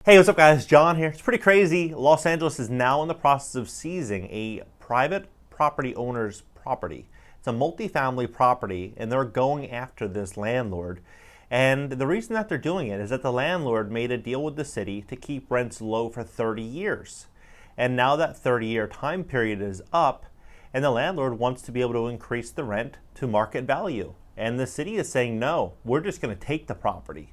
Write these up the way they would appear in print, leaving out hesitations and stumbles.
Hey, what's up guys? John here. It's pretty crazy. Los Angeles is now in the process of seizing a private property owner's property. It's a multifamily property and they're going after this landlord. And the reason that they're doing it is that the landlord made a deal with the city to keep rents low for 30 years. And now that 30-year time period is up and the landlord wants to be able to increase the rent to market value. And the city is saying, no, we're just going to take the property.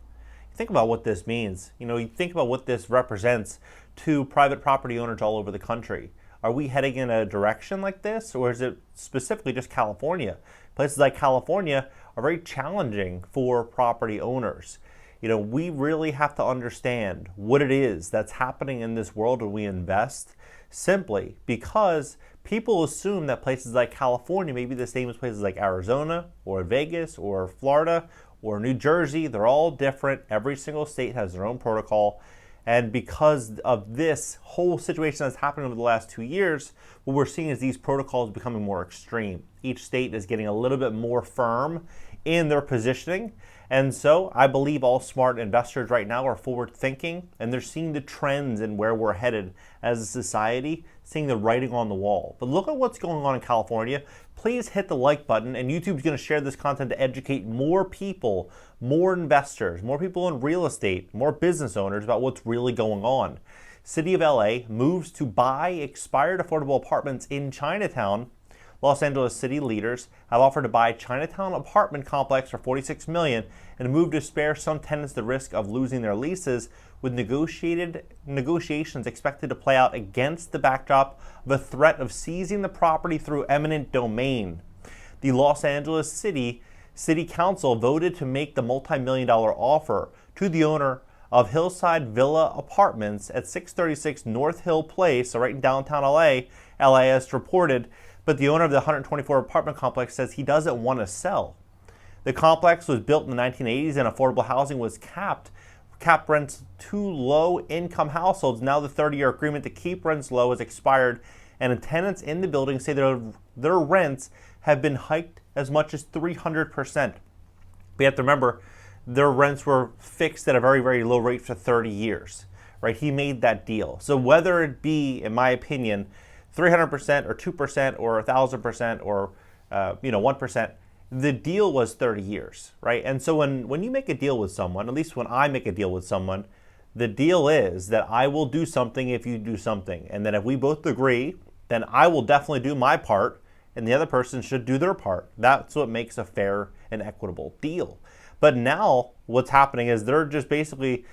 Think about what this means. You think about what this represents to private property owners all over the country. Are we heading in a direction like this, or is it specifically just California? Places like California are very challenging for property owners. We really have to understand what it is that's happening in this world when we invest, simply because people assume that places like California may be the same as places like Arizona or Vegas or Florida or New Jersey. They're all different. Every single state has their own protocol. And because of this whole situation that's happened over the last 2 years, what we're seeing is these protocols becoming more extreme. Each state is getting a little bit more firm in their positioning. And so I believe all smart investors right now are forward thinking and they're seeing the trends and where we're headed as a society, seeing the writing on the wall. But look at what's going on in California. Please hit the like button, and YouTube's going to share this content to educate more people, more investors, more people in real estate, more business owners about what's really going on. City of LA moves to buy expired affordable apartments in Chinatown. Los Angeles city leaders have offered to buy Chinatown apartment complex for $46 million and a move to spare some tenants the risk of losing their leases, with negotiations expected to play out against the backdrop of a threat of seizing the property through eminent domain. The Los Angeles City Council voted to make the multi-million-dollar offer to the owner of Hillside Villa Apartments at 636 North Hill Place, so right in downtown LA, LAist reported, but the owner of the 124 apartment complex says he doesn't want to sell. The complex was built in the 1980s and affordable housing was capped rents to low-income households. Now the 30-year agreement to keep rents low has expired, and tenants in the building say their rents have been hiked as much as 300%. We have to remember, their rents were fixed at a very, very low rate for 30 years, right? He made that deal. So whether it be, in my opinion, 300% or 2% or 1,000% or 1%, the deal was 30 years, right? And so when you make a deal with someone, at least when I make a deal with someone, the deal is that I will do something if you do something. And then if we both agree, then I will definitely do my part and the other person should do their part. That's what makes a fair and equitable deal. But now what's happening is they're just basically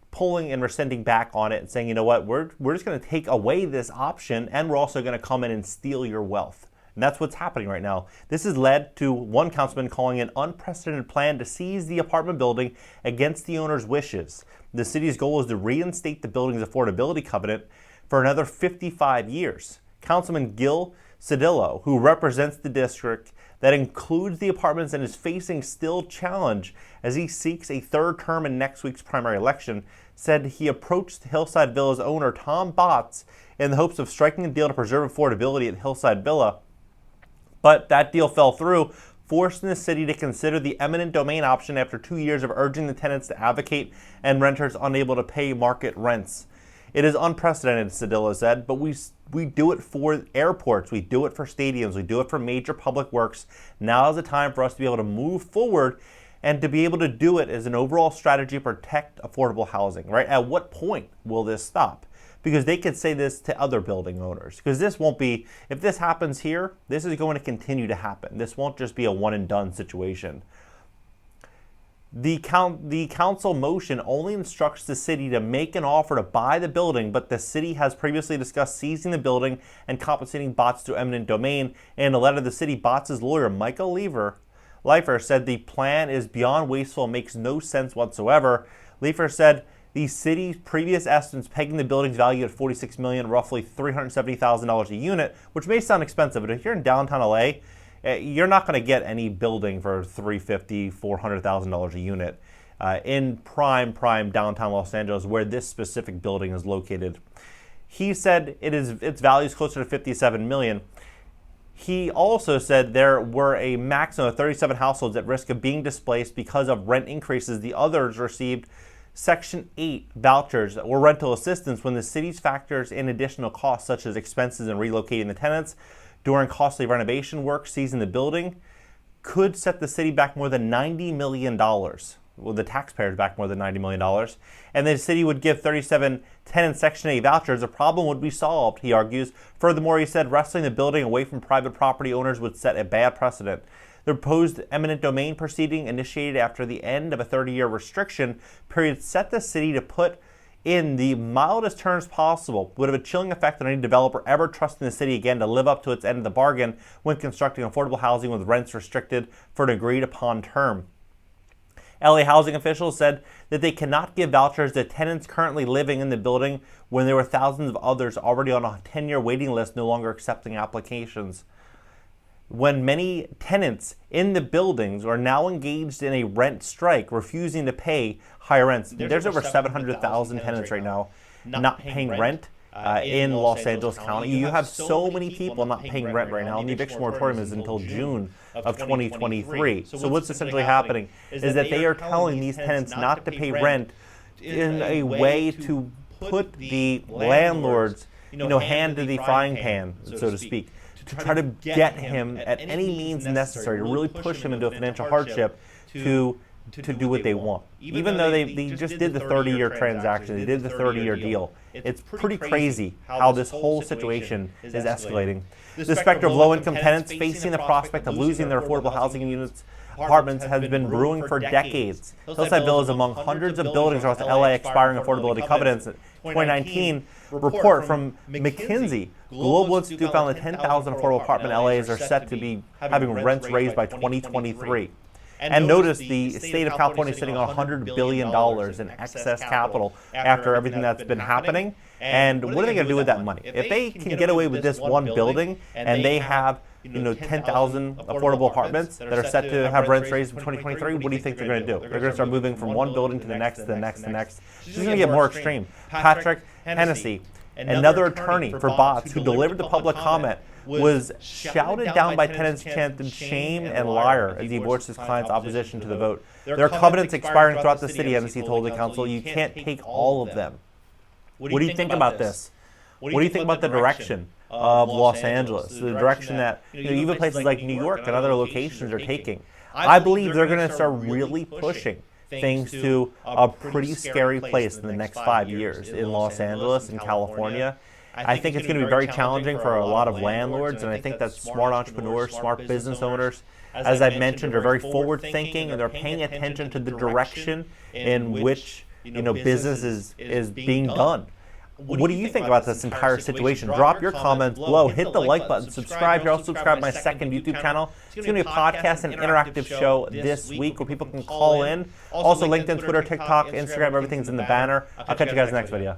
pulling and rescinding back on it and saying, you know what, we're just going to take away this option and we're also going to come in and steal your wealth. And that's what's happening right now. This has led to one councilman calling an unprecedented plan to seize the apartment building against the owner's wishes. The city's goal is to reinstate the building's affordability covenant for another 55 years. Councilman Cedillo, who represents the district that includes the apartments and is facing still challenge as he seeks a third term in next week's primary election, said he approached Hillside Villa's owner, Tom Botts, in the hopes of striking a deal to preserve affordability at Hillside Villa. But that deal fell through, forcing the city to consider the eminent domain option after 2 years of urging the tenants to advocate and renters unable to pay market rents. It is unprecedented, Cedillo said, but we do it for airports, we do it for stadiums, we do it for major public works. Now is the time for us to be able to move forward and to be able to do it as an overall strategy to protect affordable housing, right? At what point will this stop? Because they could say this to other building owners. Because this won't be, if this happens here, this is going to continue to happen. This won't just be a one and done situation. The council motion only instructs the city to make an offer to buy the building, but the city has previously discussed seizing the building and compensating Botts through eminent domain. In a letter to the city, Botts' lawyer, Michael Leifer, said the plan is beyond wasteful and makes no sense whatsoever. Leifer said the city's previous estimates pegging the building's value at $46 million, roughly $370,000 a unit, which may sound expensive, but if you're in downtown LA, you're not going to get any building for $350,000, $400,000 a unit in prime downtown Los Angeles, where this specific building is located. He said its value is closer to $57 million. He also said there were a maximum of 37 households at risk of being displaced because of rent increases the others received Section 8 vouchers or rental assistance when the city factors in additional costs such as expenses in relocating the tenants during costly renovation work seizing the building could set the city back more than $90 million. Well, the taxpayers back more than $90 million. And the city would give 37 tenants Section 8 vouchers. The problem would be solved, he argues. Furthermore, he said wresting the building away from private property owners would set a bad precedent. The proposed eminent domain proceeding, initiated after the end of a 30-year restriction period, set the city to put in the mildest terms possible, would have a chilling effect on any developer ever trusting the city again to live up to its end of the bargain when constructing affordable housing with rents restricted for an agreed upon term. LA housing officials said that they cannot give vouchers to tenants currently living in the building when there were thousands of others already on a 10-year waiting list no longer accepting applications. When many tenants in the buildings are now engaged in a rent strike, refusing to pay higher rents. There's over 700,000 tenants right now not paying rent in Los Angeles County. You have so many people not paying rent right now, and the eviction moratorium is until June of 2023. So what's essentially happening is that they are telling these tenants not to pay rent in a way to put the landlords, hand to the frying pan, so to speak, to try to get him at any means necessary, to really push him into a financial hardship to do what they want. Even though they just did the 30-year transaction, they did the 30-year deal. It's pretty crazy how this whole situation is escalating. The specter of low-income tenants facing the prospect of losing their affordable housing units apartments has been brewing for decades. Hillside Bill is among hundreds of buildings across LA expiring affordability covenants. In 2019 report from McKinsey Global Institute found that 10,000 affordable apartment LAs are set to be having rents raised by 2023. And notice the state of California is sitting on $100 billion in excess capital after everything that's been happening. And what are they going to do with that money? If they can get away with this one building and they have 10,000 affordable apartments that are set to have rents raised in 2023, what do you think they're going to do? They're going to start moving from one building to the next, to the next, to the next. It's just going to get more extreme. Patrick Hennessy, another attorney for Bots who delivered the public comment, was shouted down by tenants chanting shame and liar as he voiced his client's opposition to the vote. There are covenants expiring throughout the city, Hennessy told the council. You can't take all of them. What do you think about this? What do you think about the direction of Los Angeles, the direction that even places like New York and other locations are taking? I believe they're going to start really pushing things to a pretty scary place in the next 5 years in Los Angeles and California. I think it's going to be very challenging for a lot of landlords, and I think that smart entrepreneurs, smart business owners, as I've mentioned, are very forward-thinking, and they're paying attention to the direction in which business is being done. What do you think about this entire situation? Drop your comments below. Hit the like button. Subscribe. You're also subscribed to my second YouTube channel. It's going to be a podcast and interactive show this week where people can call in. Also, LinkedIn, Twitter, TikTok, Instagram, everything's in the banner. I'll catch you guys in the next video.